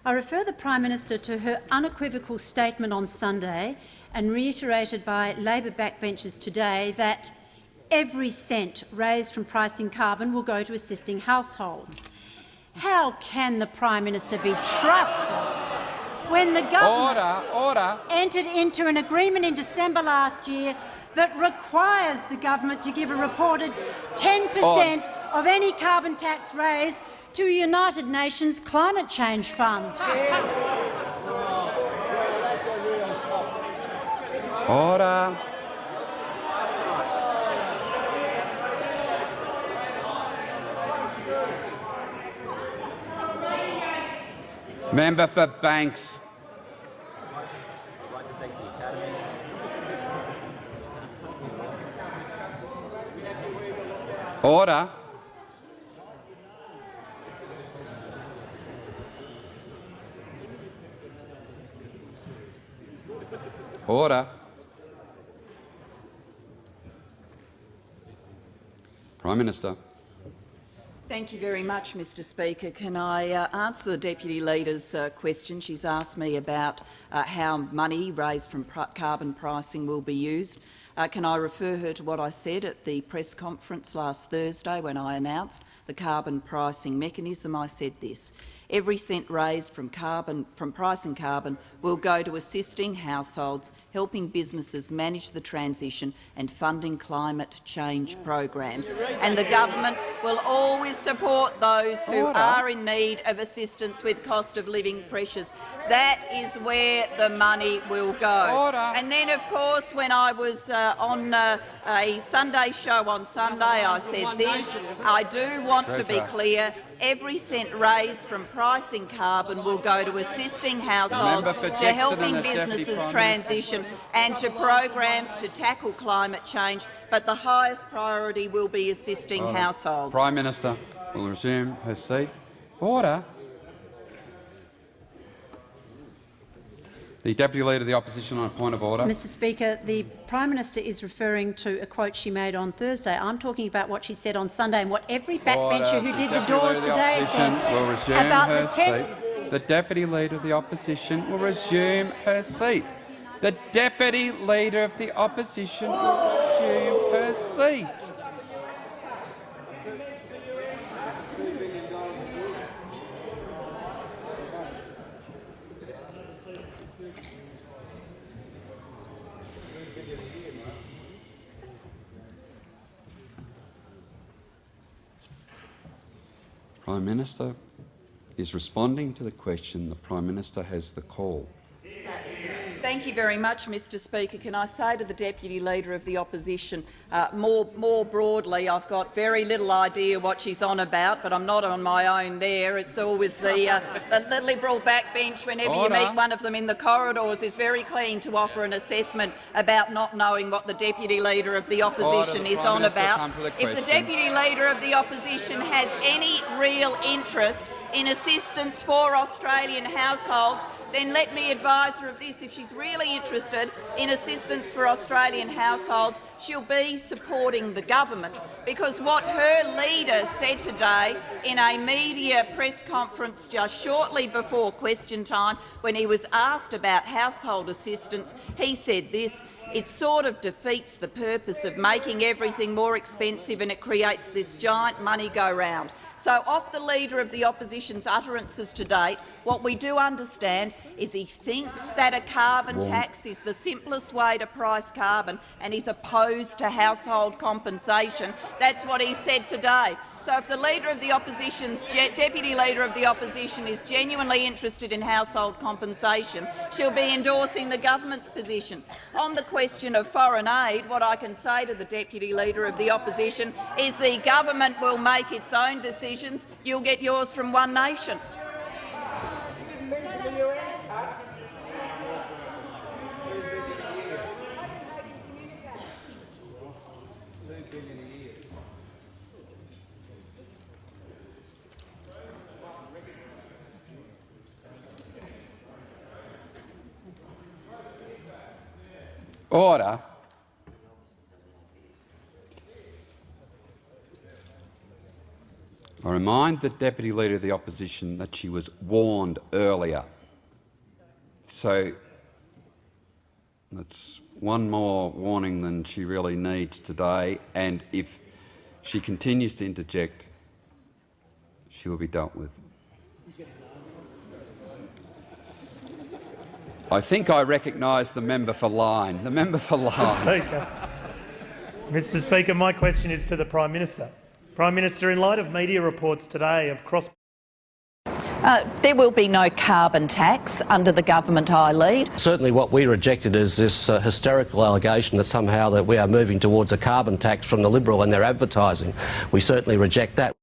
I refer the Prime Minister to her unequivocal statement on Sunday and reiterated by Labor backbenchers today that every cent raised from pricing carbon will go to assisting households. How can the Prime Minister be trusted when the government entered into an agreement in December last year that requires the government to give a reported 10% of any carbon tax raised to a United Nations Climate Change Fund? Order. Member for Banks. Order. Order. Prime Minister. Thank you very much, Mr Speaker. Can I answer the Deputy Leader's question? She's asked me about how money raised from carbon pricing will be used. Can I refer her to what I said at the press conference last Thursday when I announced the carbon pricing mechanism? I said this: every cent raised from pricing carbon will go to assisting households, helping businesses manage the transition and funding climate change programs. And the government will always support those who are in need of assistance with cost of living pressures. That is where the money will go. And then, of course, when I was on a Sunday show on Sunday, I said this: I do want to be clear. Every cent raised from pricing carbon will go to assisting households, to helping businesses transition and to programs to tackle climate change, but the highest priority will be assisting households. Prime Minister will resume her seat. Order. The Deputy Leader of the Opposition on a point of order. Mr Speaker, the Prime Minister is referring to a quote she made on Thursday. I'm talking about what she said on Sunday and what every backbencher who did the doors today said about the 10. The Deputy Leader of the Opposition will resume her seat. The Deputy Leader of the Opposition will resume her seat. Prime Minister is responding to the question. The Prime Minister has the call. Thank you very much, Mr Speaker. Can I say to the Deputy Leader of the Opposition, more broadly, I've got very little idea what she's on about, but I'm not on my own there. It's always the Liberal backbench, whenever you meet one of them in the corridors, is very keen to offer an assessment about not knowing what the Deputy Leader of the Opposition is on about. If the Deputy Leader of the Opposition has any real interest in assistance for Australian households, then let me advise her of this. If she's really interested in assistance for Australian households, she'll be supporting the government, because what her leader said today in a media press conference just shortly before question time, when he was asked about household assistance, he said this: it sort of defeats the purpose of making everything more expensive and it creates this giant money go round. So, off the Leader of the Opposition's utterances to date, what we do understand is he thinks that a carbon tax is the simplest way to price carbon and he's opposed to household compensation. That's what he said today. So if the Leader of the Opposition's Deputy Leader of the Opposition is genuinely interested in household compensation, she'll be endorsing the government's position. On the question of foreign aid, what I can say to the Deputy Leader of the Opposition is the government will make its own decisions. You'll get yours from One Nation. Order. I remind the Deputy Leader of the Opposition that she was warned earlier. So that's one more warning than she really needs today, and if she continues to interject, she will be dealt with. I think I recognise the member for Lyne. The member for Lyne. Mr. Speaker, my question is to the Prime Minister. Prime Minister, in light of media reports today of cross... There will be no carbon tax under the government I lead. Certainly what we rejected is this hysterical allegation that somehow that we are moving towards a carbon tax from the Liberal and their advertising. We certainly reject that.